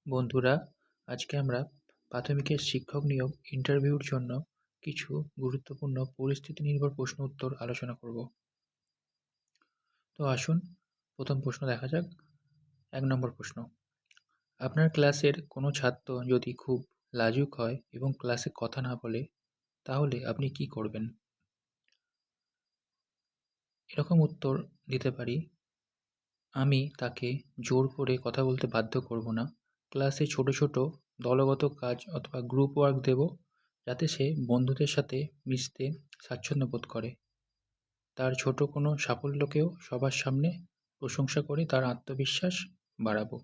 বন্ধুরা, আজকে আমরা প্রাথমিকের শিক্ষক নিয়োগ ইন্টারভিউর জন্য কিছু গুরুত্বপূর্ণ পরিস্থিতি নির্ভর প্রশ্ন উত্তর আলোচনা করব। তো আসুন প্রথম প্রশ্ন দেখা যাক। ১ নম্বর প্রশ্ন, আপনার ক্লাসের কোনো ছাত্র যদি খুব লাজুক হয় এবং ক্লাসে কথা না বলে, তাহলে আপনি কি করবেন? এরকম উত্তর দিতে পারি, আমি তাকে জোর করে কথা বলতে বাধ্য করব না। ক্লাসে ছোট ছোট দলগত কাজ অথবা গ্রুপ ওয়ার্ক দেব, যাতে সে বন্ধুদের সাথে মিশতে স্বাচ্ছন্দ্য বোধ করে। তার ছোট কোনো সাফল্যকেও সবার সামনে প্রশংসা করে তার আত্মবিশ্বাস বাড়াবো।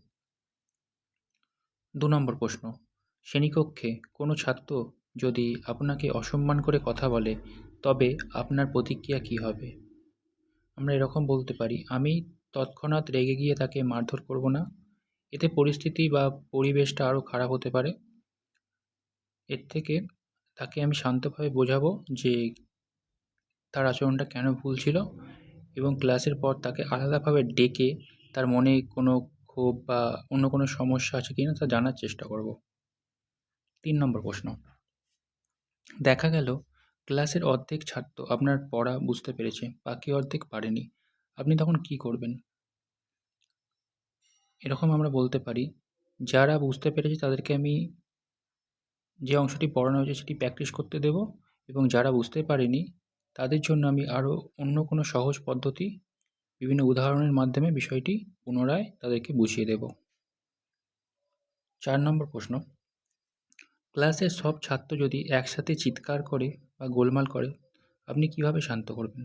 ২ নম্বর প্রশ্ন, শ্রেণীকক্ষে কোনো ছাত্র যদি আপনাকে অসম্মান করে কথা বলে, তবে আপনার প্রতিক্রিয়া কী হবে? আমরা এরকম বলতে পারি, আমি তৎক্ষণাৎ রেগে গিয়ে তাকে মারধর করব না। এতে পরিস্থিতি বা পরিবেশটা আরও খারাপ হতে পারে। এর থেকে তাকে আমি শান্তভাবে বোঝাবো যে তার আচরণটা কেন ভুল ছিল, এবং ক্লাসের পর তাকে আলাদাভাবে ডেকে তার মনে কোনো ক্ষোভ বা অন্য কোনো সমস্যা আছে কিনা তা জানার চেষ্টা করব। ৩ নম্বর প্রশ্ন, দেখা গেল ক্লাসের অর্ধেক ছাত্র আপনার পড়া বুঝতে পেরেছে, বাকি অর্ধেক পারেনি। আপনি তখন কি করবেন? এরকম আমরা বলতে পারি, যারা বুঝতে পেরেছে তাদেরকে আমি যে অংশটি পড়ানো হয়েছে সেটি প্র্যাকটিস করতে দেব, এবং যারা বুঝতে পারেনি তাদের জন্য আমি আরও অন্য কোনো সহজ পদ্ধতি বিভিন্ন উদাহরণের মাধ্যমে বিষয়টি পুনরায় তাদেরকে বুঝিয়ে দেব। ৪ নম্বর প্রশ্ন, ক্লাসের সব ছাত্র যদি একসাথে চিৎকার করে বা গোলমাল করে, আপনি কিভাবে শান্ত করবেন?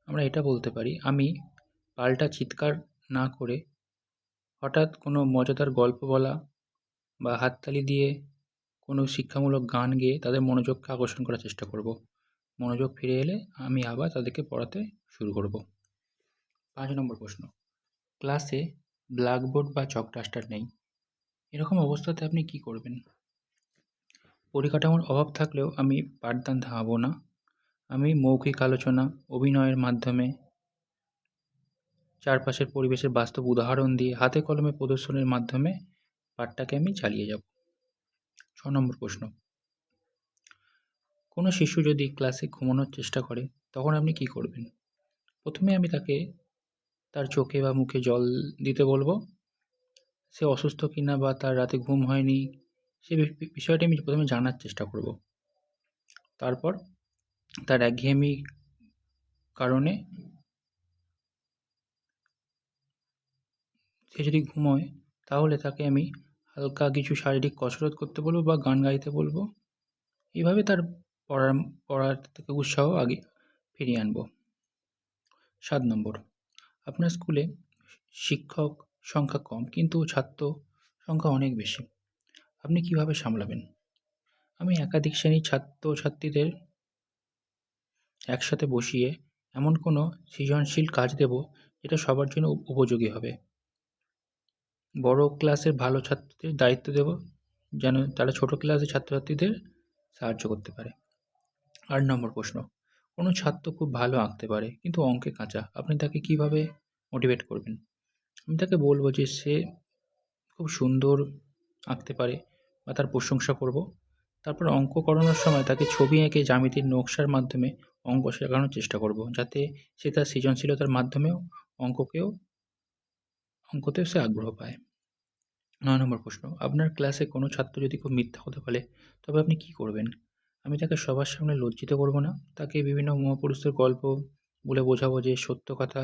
আমরা এটা বলতে পারি, আমি পাল্টা চিৎকার না করে হঠাৎ কোনো মজাদার গল্প বলা বা হাততালি দিয়ে কোনো শিক্ষামূলক গান গেয়ে তাদের মনোযোগকে আকর্ষণ করার চেষ্টা করব। মনোযোগ ফিরে এলে আমি আবার তাদেরকে পড়াতে শুরু করব। ৫ নম্বর প্রশ্ন, ক্লাসে ব্ল্যাকবোর্ড বা চক ডাস্টার নেই, এরকম অবস্থাতে আপনি কি করবেন? পরিকাঠামোর অভাব থাকলেও আমি পাঠদান থামাবো না। আমি মৌখিক আলোচনা, অভিনয়ের মাধ্যমে, চারপাশের পরিবেশের বাস্তব উদাহরণ দিয়ে, হাতে কলমে প্রদর্শনের মাধ্যমে পাঠটাকে আমি চালিয়ে যাব। ৬ নম্বর প্রশ্ন, কোনো শিশু যদি ক্লাসে ঘুমানোর চেষ্টা করে, তখন আপনি কি করবেন? প্রথমে আমি তাকে তার চোখে বা মুখে জল দিতে বলবো। সে অসুস্থ কিনা বা তার রাতে ঘুম হয়নি, সে বিষয়টি আমি প্রথমে জানার চেষ্টা করব। তারপর তার একঘেয়েমি কারণে সে যদি ঘুমোয়, তাহলে তাকে আমি হালকা কিছু শারীরিক কসরত করতে বলবো বা গান গাইতে বলবো। এইভাবে তার পড়ার পড়ার থেকে উৎসাহ আগে ফিরিয়ে আনবো। ৭ নম্বর, আপনার স্কুলে শিক্ষক সংখ্যা কম কিন্তু ছাত্র সংখ্যা অনেক বেশি, আপনি কিভাবে সামলাবেন? আমি একাধিক শ্রেণীর ছাত্রছাত্রীদের একসাথে বসিয়ে এমন কোনো সৃজনশীল কাজ দেব যেটা সবার জন্য উপযোগী হবে। বড় ক্লাসের ভালো ছাত্রদের দায়িত্ব দেব, যেন তারা ছোট ক্লাসের ছাত্রছাত্রীদের সাহায্য করতে পারে। ৮ নম্বর প্রশ্ন, কোনো ছাত্র খুব ভালো আঁকতে পারে কিন্তু অঙ্কে কাঁচা, আপনি তাকে কিভাবে মোটিভেট করবেন? আমি তাকে বলবো যে সে খুব সুন্দর আঁকতে পারে বা তার প্রশংসা করব। তারপর অঙ্ক করানোর সময় তাকে ছবি এঁকে জ্যামিতির নকশার মাধ্যমে অঙ্ক শেখানোর চেষ্টা করব, যাতে সে তার সৃজনশীলতার মাধ্যমেও অঙ্ককেও অঙ্কতেও সে আগ্রহ পায়। ৯ নম্বর প্রশ্ন, আপনার ক্লাসে কোনো ছাত্র যদি খুব মিথ্যা কথা বলে, তবে আপনি কি করবেন? আমি তাকে সবার সামনে লজ্জিত করব না। তাকে বিভিন্ন মহাপুরুষদের গল্প বলে বোঝাবো যে সত্য কথা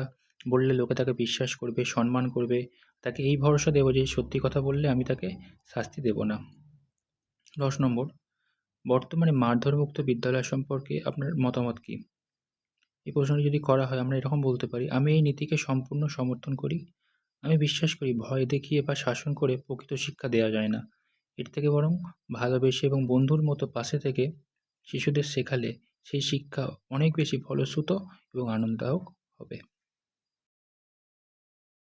বললে লোকে তাকে বিশ্বাস করবে, সম্মান করবে। তাকে এই ভরসা দেবো যে সত্যি কথা বললে আমি তাকে শাস্তি দেব না। ১০ নম্বর, বর্তমানে মারধরমুক্ত বিদ্যালয় সম্পর্কে আপনার মতামত কী? এই প্রশ্নটি যদি করা হয়, আমরা এরকম বলতে পারি, আমি এই নীতিকে সম্পূর্ণ সমর্থন করি। আমি বিশ্বাস করি ভয় দেখিয়ে বা শাসন করে প্রকৃত শিক্ষা দেওয়া যায় না। এর থেকে বরং ভালোবেসে এবং বন্ধুর মতো পাশে থেকে শিশুদের শেখালে সেই শিক্ষা অনেক বেশি ফলশ্রুত এবং আনন্দদায়ক হবে।